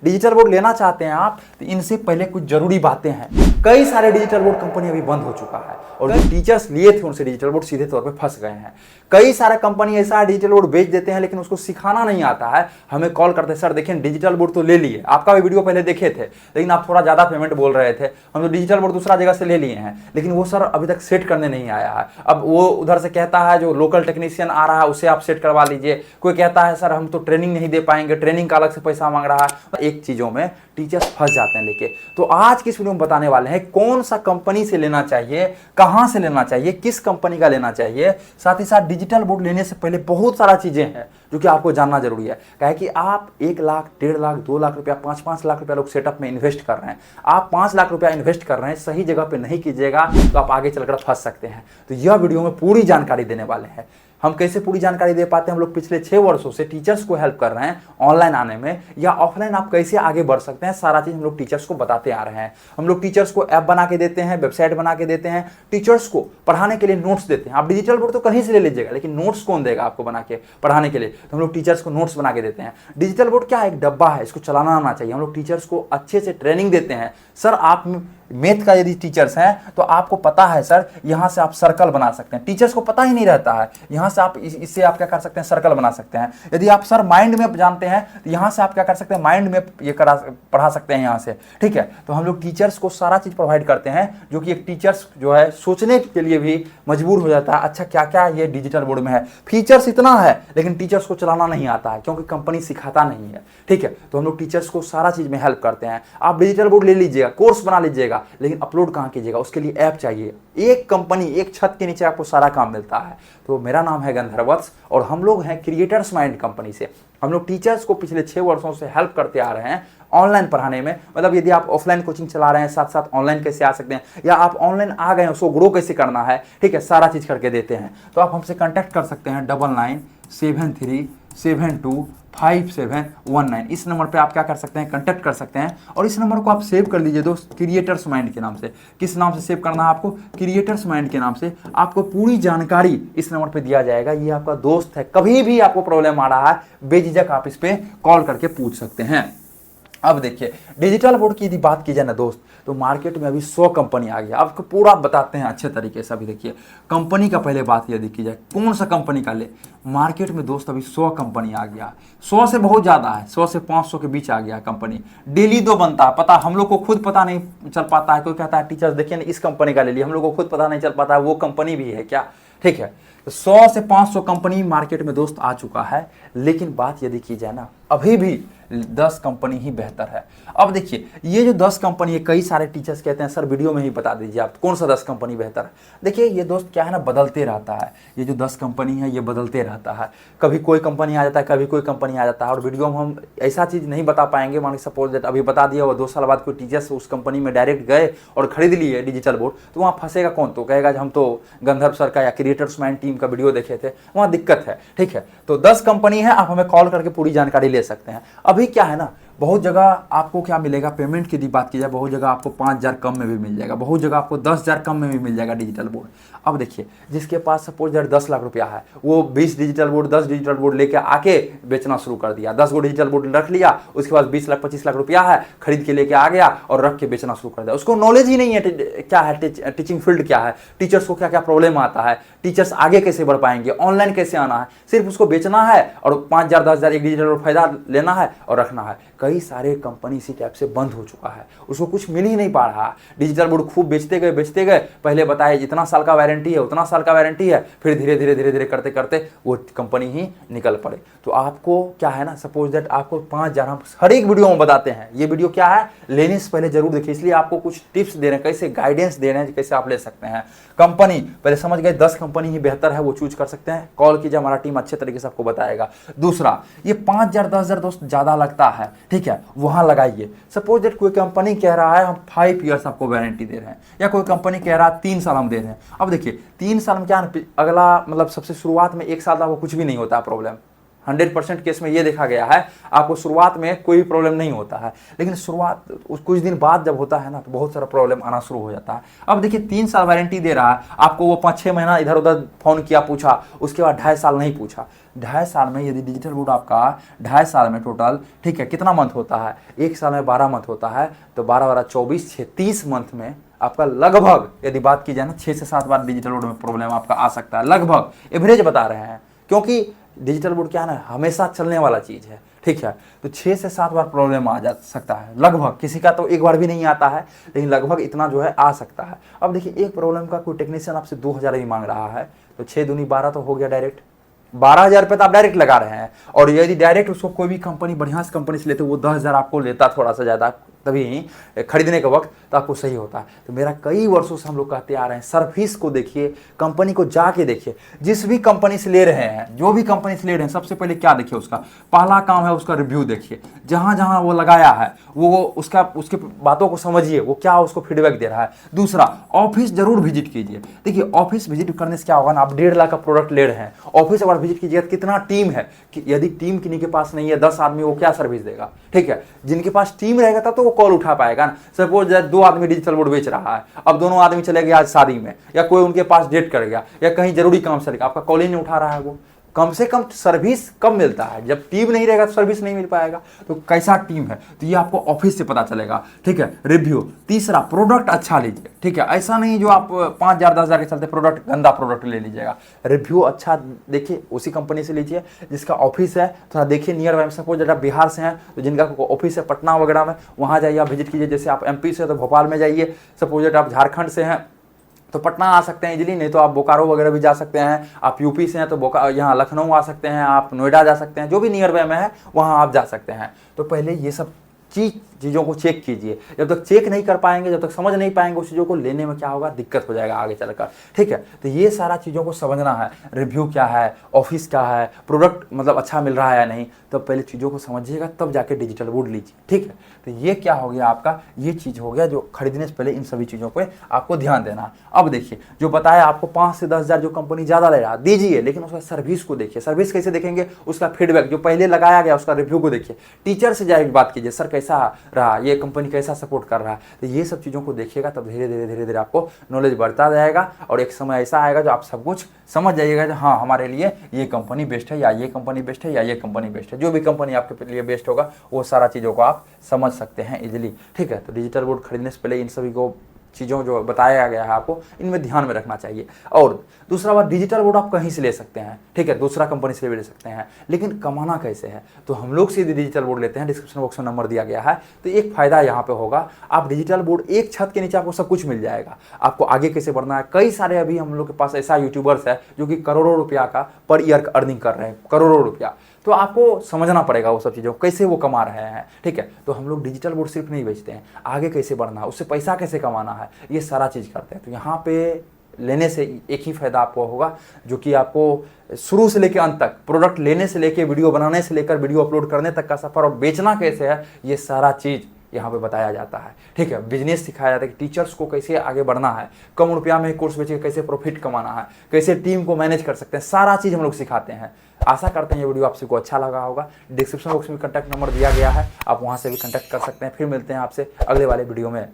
Digital board लेना चाहते हैं आप, तो इनसे पहले कुछ जरूरी बातें हैं। कई सारे डिजिटल बोर्ड कंपनी अभी बंद हो चुका है और जो टीचर्स लिए थे उनसे डिजिटल बोर्ड सीधे तौर पे फंस गए हैं। कई सारे कंपनी ऐसा डिजिटल बोर्ड बेच देते हैं लेकिन उसको सिखाना नहीं आता है। हमें कॉल करते हैं, सर देखिए डिजिटल बोर्ड तो ले लिए, आपका भी वीडियो पहले देखे थे लेकिन आप थोड़ा ज्यादा पेमेंट बोल रहे थे, हम तो डिजिटल बोर्ड दूसरा जगह से ले लिए हैं लेकिन वो सर अभी तक सेट करने नहीं आया है। अब वो उधर से कहता है जो लोकल टेक्नीशियन आ रहा है उससे आप सेट करवा लीजिए, कोई कहता है सर हम तो ट्रेनिंग नहीं दे पाएंगे, ट्रेनिंग का अलग से पैसा मांग रहा है। एक चीजों में टीचर्स फंस जाते हैं लेके। तो आज की इस वीडियो में बताने वाले हैं कौन सा कंपनी से लेना चाहिए, कहां से लेना चाहिए, किस कंपनी का लेना चाहिए। साथ ही साथ डिजिटल बोर्ड लेने से पहले बहुत सारा चीजें हैं जो कि आपको जानना जरूरी है। क्या है कि आप 1 लाख, 1.5 लाख, 2 लाख रुपया, 5-5 लाख रुपया लोग सेटअप में इन्वेस्ट कर रहे हैं। आप 5 लाख रुपया इन्वेस्ट कर रहे हैं, सही जगह पे नहीं कीजिएगा तो आप आगे चलकर फंस सकते हैं। तो यह वीडियो में पूरी जानकारी देने वाले हैं। हम कैसे पूरी जानकारी दे पाते हैं, हम लोग पिछले 6 वर्षों से टीचर्स को हेल्प कर रहे हैं ऑनलाइन आने में या ऑफलाइन आप कैसे आगे बढ़ सकते हैं, सारा चीज हम लोग टीचर्स को बताते आ रहे हैं। हम लोग टीचर्स को ऐप बना के देते हैं, वेबसाइट बना के देते हैं, टीचर्स को पढ़ाने के लिए नोट्स देते हैं। आप डिजिटल बोर्ड तो कहीं से ले लीजिएगा लेकिन नोट्स कौन देगा आपको बना के पढ़ाने के लिए, तो हम लोग टीचर्स को नोट्स बना के देते हैं। डिजिटल बोर्ड क्या है, एक डब्बा है, इसको चलाना आना चाहिए। हम लोग टीचर्स को अच्छे से ट्रेनिंग देते हैं। सर आप मैथ का यदि टीचर्स हैं तो आपको पता है सर यहां से आप सर्कल बना सकते हैं, टीचर्स को पता ही नहीं रहता है। यहां से आप इससे आप क्या कर सकते हैं, सर्कल बना सकते हैं। यदि आप सर माइंड मैप जानते हैं तो यहां से आप क्या कर सकते हैं, माइंड मैप ये पढ़ा सकते हैं यहां से, ठीक है। तो हम लोग टीचर्स को सारा चीज प्रोवाइड करते हैं जो कि एक टीचर्स जो है सोचने के लिए भी मजबूर हो जाता है, अच्छा क्या क्या ये डिजिटल बोर्ड में है। फीचर्स इतना है लेकिन टीचर्स को चलाना नहीं आता है क्योंकि कंपनी सिखाता नहीं है, ठीक है। तो हम लोग टीचर्स को सारा चीज में हेल्प करते हैं। आप डिजिटल बोर्ड ले लीजिएगा, कोर्स बना लीजिएगा, लेकिन अपलोड कहां कीजिएगा, उसके लिए ऐप चाहिए। एक कंपनी, एक छत के नीचे आपको सारा काम मिलता है। तो मेरा नाम है गंधर्वत्स और हम लोग हैं क्रिएटर्स माइंड कंपनी से। हम लोग टीचर्स को पिछले 6 वर्षों से हेल्प करते आ रहे हैं ऑनलाइन पढ़ाने में। मतलब यदि आप ऑफलाइन कोचिंग चला रहे हैं, साथ साथ ऑनलाइन कैसे आ सकते हैं, या आप ऑनलाइन आ गए हैं उसको ग्रो कैसे करना है, ठीक है, सारा चीज करके देते हैं। तो आप हमसे कांटेक्ट कर सकते हैं 9973725719। इस नंबर पे आप क्या कर सकते हैं, कांटेक्ट कर सकते हैं। और इस नंबर को आप सेव कर लीजिए दोस्त, क्रिएटर्स माइंड के नाम से। किस नाम से सेव करना है आपको, क्रिएटर्स माइंड के नाम से। आपको पूरी जानकारी इस नंबर पे दिया जाएगा। ये आपका दोस्त है, कभी भी आपको प्रॉब्लम आ रहा है बेझिझक आप इस पे कॉल करके पूछ सकते हैं। अब देखिए डिजिटल बोर्ड की यदि बात की जाए ना दोस्त, तो मार्केट में अभी 100 कंपनी आ गया। आपको पूरा बताते हैं अच्छे तरीके से। अभी देखिए कंपनी का पहले बात यदि की जाए, कौन सा कंपनी का ले, मार्केट में दोस्त अभी 100 कंपनी आ गया। 100 से बहुत ज्यादा है, 100 से 500 के बीच आ गया कंपनी। डेली 2 बनता है, पता हम लोग को खुद पता नहीं चल पाता है। कोई कहता है टीचर्स देखिए ना इस कंपनी का ले लिया, हम लोग को खुद पता नहीं चल पाता है वो कंपनी भी है क्या, ठीक है। तो 100 से 500 कंपनी मार्केट में दोस्त आ चुका है। लेकिन बात यदि की जाए ना, अभी भी 10 कंपनी ही बेहतर है। अब देखिए ये जो 10 कंपनी है, कई सारे टीचर्स कहते हैं सर वीडियो में ही बता दीजिए आप कौन सा 10 कंपनी बेहतर है। देखिए ये दोस्त क्या है ना, बदलते रहता है। ये जो 10 कंपनी है ये बदलते रहता है, कभी कोई कंपनी आ जाता है, कभी कोई कंपनी आ जाता है। और वीडियो में हम ऐसा चीज़ नहीं बता पाएंगे, मान सपोज दैट अभी बता दिया और 2 साल बाद कोई टीचर्स उस कंपनी में डायरेक्ट गए और खरीद लिए डिजिटल बोर्ड, तो वहाँ फंसेगा कौन, तो कहेगा हम तो गंधर्व सर का या क्रिएटर्स माइंड टीम का वीडियो देखे थे, वहाँ दिक्कत है, ठीक है। तो 10 कंपनी है, आप हमें कॉल करके पूरी जानकारी ले सकते हैं। अभी क्या है ना, बहुत जगह आपको क्या मिलेगा, पेमेंट की बात की जाए, बहुत जगह आपको 5,000 कम में भी मिल जाएगा, बहुत जगह आपको 10,000 कम में भी मिल जाएगा डिजिटल बोर्ड। अब देखिए जिसके पास सपोज दैट 10 लाख रुपया है, वो 20 डिजिटल बोर्ड, 10 डिजिटल बोर्ड लेके आके बेचना शुरू कर दिया। 10 गो डिजिटल बोर्ड रख लिया, उसके बाद 20 लाख 25 लाख रुपया है, खरीद के लेके आ गया और रख के बेचना शुरू कर दिया। उसको नॉलेज ही नहीं है क्या है टीचिंग फील्ड क्या है, टीचर्स को क्या क्या प्रॉब्लम आता है, टीचर्स आगे कैसे बढ़ पाएंगे, ऑनलाइन कैसे आना है। सिर्फ उसको बेचना है और 5,000 10,000 एक डिजिटल बोर्ड फायदा लेना है और रखना है। कई सारे कंपनी इसी टाइप से बंद हो चुका है, उसको कुछ मिल ही नहीं पा रहा। डिजिटल बोर्ड खूब बेचते गए, पहले बताए इतना साल का वारंटी है, उतना साल का वारंटी है, फिर धीरे धीरे करते करते वो कंपनी ही निकल पड़े। तो आपको क्या है ना, सपोज दैट आपको 5,000 हम हर एक वीडियो में बताते हैं। ये वीडियो क्या है, लेने से पहले जरूर देखिए, इसलिए आपको कुछ टिप्स दे रहे हैं, कैसे गाइडेंस दे रहे हैं, कैसे आप ले सकते हैं। कंपनी पहले समझ गए 10 कंपनी ही बेहतर है, वो चूज कर सकते हैं। कॉल कीजिए, हमारा टीम अच्छे तरीके से आपको बताएगा। दूसरा, ये 5,000 10,000 दोस्त ज्यादा लगता है, ठीक है, वहां लगाइए। सपोज दैट कोई कंपनी कह रहा है हम 5 ईयर्स आपको वारंटी दे रहे हैं, या कोई कंपनी कह रहा है 3 साल हम दे रहे हैं। अब देखिए 3 साल में क्या अगला मतलब सबसे शुरुआत में 1 साल आपको कुछ भी नहीं होता प्रॉब्लम, 100% केस में ये देखा गया है, आपको शुरुआत में कोई प्रॉब्लम नहीं होता है, लेकिन शुरुआत कुछ दिन बाद जब होता है ना तो बहुत सारा प्रॉब्लम आना शुरू हो जाता है। अब देखिए 3 साल वारंटी दे रहा है आपको, वो 5-6 महीना इधर उधर फ़ोन किया पूछा, उसके बाद 2.5 साल नहीं पूछा। 2.5 साल में यदि डिजिटल वुड आपका 2.5 साल में टोटल, ठीक है, कितना मंथ होता है, 1 साल में 12 मंथ होता है, तो 12 24 6 30 मंथ में आपका लगभग यदि बात की जाए ना 6 से 7 बार डिजिटल वुड में प्रॉब्लम आपका आ सकता है, लगभग एवरेज बता रहे हैं, क्योंकि डिजिटल वुड क्या है ना, हमेशा चलने वाला चीज़ है, ठीक है। तो 6 से 7 बार प्रॉब्लम आ जा सकता है लगभग, किसी का तो एक बार भी नहीं आता है, लेकिन लगभग इतना जो है आ सकता है। अब देखिए एक प्रॉब्लम का कोई टेक्नीशियन आपसे 2000 ही मांग रहा है, तो 6 दूनी 12 तो हो गया, डायरेक्ट 12,000 रुपये तो आप डायरेक्ट लगा रहे हैं। और यदि डायरेक्ट उसको कोई भी कंपनी बढ़िया से कंपनी से लेते वो 10,000 आपको लेता, थोड़ा सा ज़्यादा तभी खरीदने के वक्त, तो आपको सही होता है। तो मेरा कई वर्षों से हम लोग कहते आ रहे हैं, सर्विस को देखिए, कंपनी को जाके देखिए, जिस भी कंपनी से ले रहे हैं, जो भी कंपनी से ले रहे हैं, सबसे पहले क्या देखिए, उसका पहला काम है उसका रिव्यू देखिए, जहाँ जहाँ वो लगाया है वो उसके बातों को समझिए, वो क्या उसको फीडबैक दे रहा है। दूसरा, ऑफिस जरूर विजिट कीजिए। देखिए ऑफिस विजिट करने से क्या होगा ना, आप 1.5 लाख का प्रोडक्ट ले रहे हैं, ऑफिस अगर विजिट कीजिएगा कितना टीम है, कि यदि टीम किन्हीं के पास नहीं है, 10 आदमी, वो क्या सर्विस देगा, ठीक है। जिनके पास टीम रहेगा तब तो वो कॉल उठा पाएगा ना। सपोज 2 आदमी डिजिटल बोर्ड बेच रहा है, अब दोनों आदमी चले गए आज शादी में, या कोई उनके पास डेट कर गया, या कहीं जरूरी काम से, आपका कॉल ही नहीं उठा रहा है, वो कम से कम सर्विस कब मिलता है, जब टीम नहीं रहेगा तो सर्विस नहीं मिल पाएगा। तो कैसा टीम है, तो ये आपको ऑफिस से पता चलेगा, ठीक है। रिव्यू। तीसरा, प्रोडक्ट अच्छा लीजिए, ठीक है, ऐसा नहीं जो आप 5,000 10,000 के चलते प्रोडक्ट, गंदा प्रोडक्ट ले लीजिएगा। रिव्यू अच्छा देखिए, उसी कंपनी से लीजिए जिसका ऑफिस है, थोड़ा देखिए नियर बाय। सपोज अगर बिहार से हैं तो जिनका ऑफिस है पटना वगैरह में, वहाँ जाइए, आप विजिट कीजिए। जैसे आप MP से तो भोपाल में जाइए, सपोज आप झारखंड से हैं तो पटना आ सकते हैं इजीली, नहीं तो आप बोकारो वगैरह भी जा सकते हैं। आप यूपी से हैं तो यहाँ लखनऊ आ सकते हैं, आप नोएडा जा सकते हैं, जो भी नियर बाय में है वहाँ आप जा सकते हैं। तो पहले ये सब चीज़ों को चेक कीजिए। जब तक चेक नहीं कर पाएंगे, जब तक समझ नहीं पाएंगे उस चीज़ों को, लेने में क्या होगा, दिक्कत हो जाएगा आगे चलकर, ठीक है। तो ये सारा चीज़ों को समझना है, रिव्यू क्या है, ऑफिस क्या है, प्रोडक्ट मतलब अच्छा मिल रहा है या नहीं, तो पहले चीज़ों को समझिएगा तब जाके डिजिटल वुड लीजिए, ठीक है। तो ये क्या हो गया आपका, ये चीज़ हो गया जो खरीदने से पहले इन सभी चीज़ों पर आपको ध्यान देना। अब देखिए जो बताया आपको 5 से 10,000 जो कंपनी ज़्यादा ले रहा दीजिए, लेकिन उसका सर्विस को देखिए। सर्विस कैसे देखेंगे, उसका फीडबैक जो पहले लगाया गया उसका रिव्यू को देखिए। टीचर से जाकर बात कीजिए, सर कैसा रहा, ये कंपनी कैसा सपोर्ट कर रहा है। तो ये सब चीज़ों को देखिएगा, तब धीरे धीरे आपको नॉलेज बढ़ता जाएगा, और एक समय ऐसा आएगा जो आप सब कुछ समझ जाइएगा, हाँ हमारे लिए ये कंपनी बेस्ट है, या ये कंपनी बेस्ट है, या ये कंपनी बेस्ट है। जो भी कंपनी आपके लिए बेस्ट होगा वो सारा चीज़ों को आप समझ सकते हैं इजीली, ठीक है। तो डिजिटल बोर्ड खरीदने से पहले इन सभी को चीज़ों जो बताया गया है आपको, इनमें ध्यान में रखना चाहिए। और दूसरा बात, डिजिटल बोर्ड आप कहीं से ले सकते हैं, ठीक है, दूसरा कंपनी से भी ले सकते हैं, लेकिन कमाना कैसे है, तो हम लोग से डिजिटल बोर्ड लेते हैं, डिस्क्रिप्शन बॉक्स में नंबर दिया गया है। तो एक फ़ायदा यहाँ पे होगा, आप डिजिटल बोर्ड एक छत के नीचे आपको सब कुछ मिल जाएगा। आपको आगे कैसे बढ़ना है, कई सारे अभी हम लोग के पास ऐसा यूट्यूबर्स है जो कि करोड़ों रुपया का पर ईयर अर्निंग कर रहे हैं, करोड़ों रुपया। तो आपको समझना पड़ेगा वो सब चीज़ों को, कैसे वो कमा रहे हैं, ठीक है। तो हम लोग डिजिटल बोर्ड सिर्फ नहीं बेचते हैं, आगे कैसे बढ़ना है, उससे पैसा कैसे कमाना है, ये सारा चीज़ करते हैं। तो यहाँ पे लेने से एक ही फ़ायदा आपको होगा, जो कि आपको शुरू से लेकर अंत तक, प्रोडक्ट लेने से लेकर वीडियो बनाने से लेकर वीडियो अपलोड करने तक का सफ़र, और बेचना कैसे है, ये सारा चीज़ यहाँ पे बताया जाता है, ठीक है। बिजनेस सिखाया जाता है कि टीचर्स को कैसे आगे बढ़ना है, कम रुपया में कोर्स बेच के कैसे प्रॉफिट कमाना है, कैसे टीम को मैनेज कर सकते हैं, सारा चीज़ हम लोग सिखाते हैं। आशा करते हैं ये वीडियो आप सबको अच्छा लगा होगा। डिस्क्रिप्शन बॉक्स में कॉन्टैक्ट नंबर दिया गया है, आप वहाँ से भी कॉन्टैक्ट कर सकते हैं। फिर मिलते हैं आपसे अगले वाले वीडियो में।